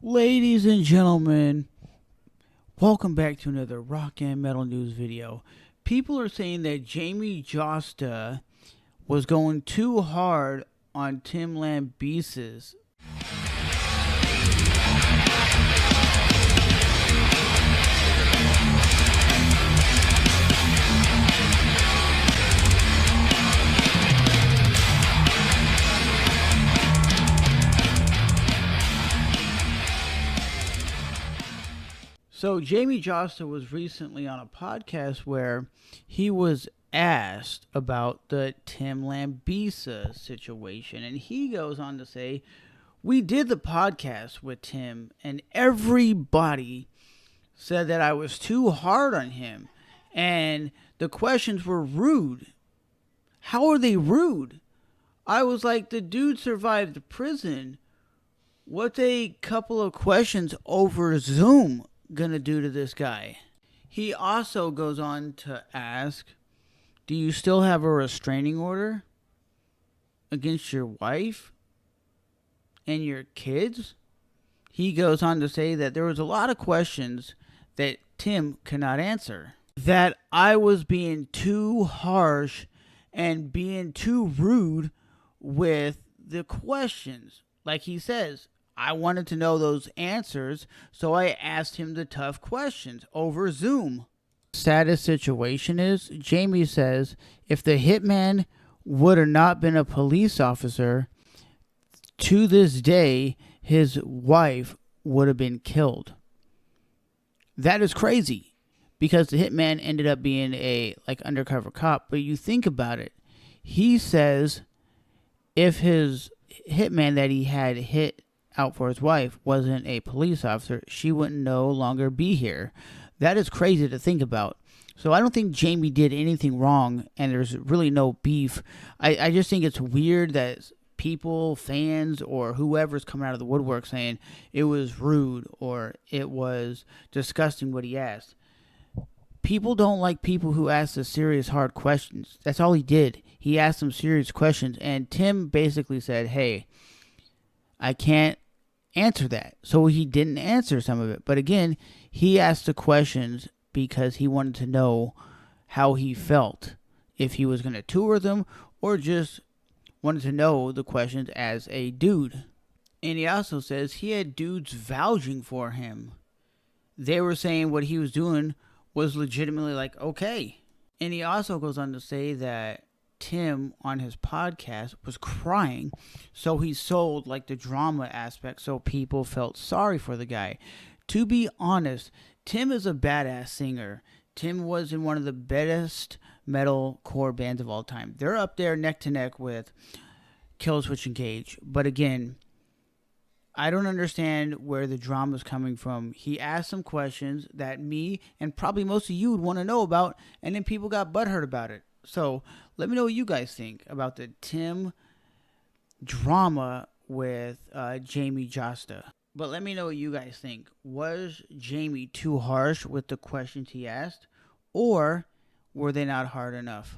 Ladies and gentlemen, welcome back to another rock and metal news video. People are saying that Jamey Jasta was going too hard on Tim Lambesis. So Jamey Jasta was recently on a podcast where he was asked about the Tim Lambesis situation, and he goes on to say, "We did the podcast with Tim, and everybody said that I was too hard on him, and the questions were rude. How are they rude? I was like, the dude survived prison. What's a couple of questions over Zoom gonna do to this guy?" He also goes on to ask, "Do you still have a restraining order against your wife and your kids?" He goes on to say that there was a lot of questions that Tim cannot answer. That I was being too harsh and being too rude with the questions. Like he says, I wanted to know those answers, so I asked him the tough questions over Zoom. Saddest situation is, Jamey says, if the hitman would have not been a police officer, to this day, his wife would have been killed. That is crazy, because the hitman ended up being a undercover cop. But you think about it, he says if his hitman that he had hit out for his wife wasn't a police officer, she wouldn't no longer be here. That is crazy to think about. So I don't think Jamey did anything wrong, and there's really no beef. I just think it's weird that people, fans, or whoever's coming out of the woodwork saying it was rude or it was disgusting what he asked. People don't like people who ask the serious, hard questions. That's all he did. He asked some serious questions, and Tim basically said, hey, I can't answer that. So he didn't answer some of it. But again, he asked the questions because he wanted to know how he felt, if he was going to tour them or just wanted to know the questions as a dude. And he also says he had dudes vouching for him. They were saying what he was doing was legitimately okay. And he also goes on to say that Tim on his podcast was crying, so he sold the drama aspect, so people felt sorry for the guy. To be honest, Tim is a badass singer. Tim was in one of the best metal core bands of all time. They're up there neck to neck with Killswitch Engage. But again, I don't understand where the drama's coming from. He asked some questions that me and probably most of you would want to know about, and then people got butthurt about it. So let me know what you guys think about the Tim drama with Jamey Jasta. But let me know what you guys think. Was Jamey too harsh with the questions he asked, or were they not hard enough?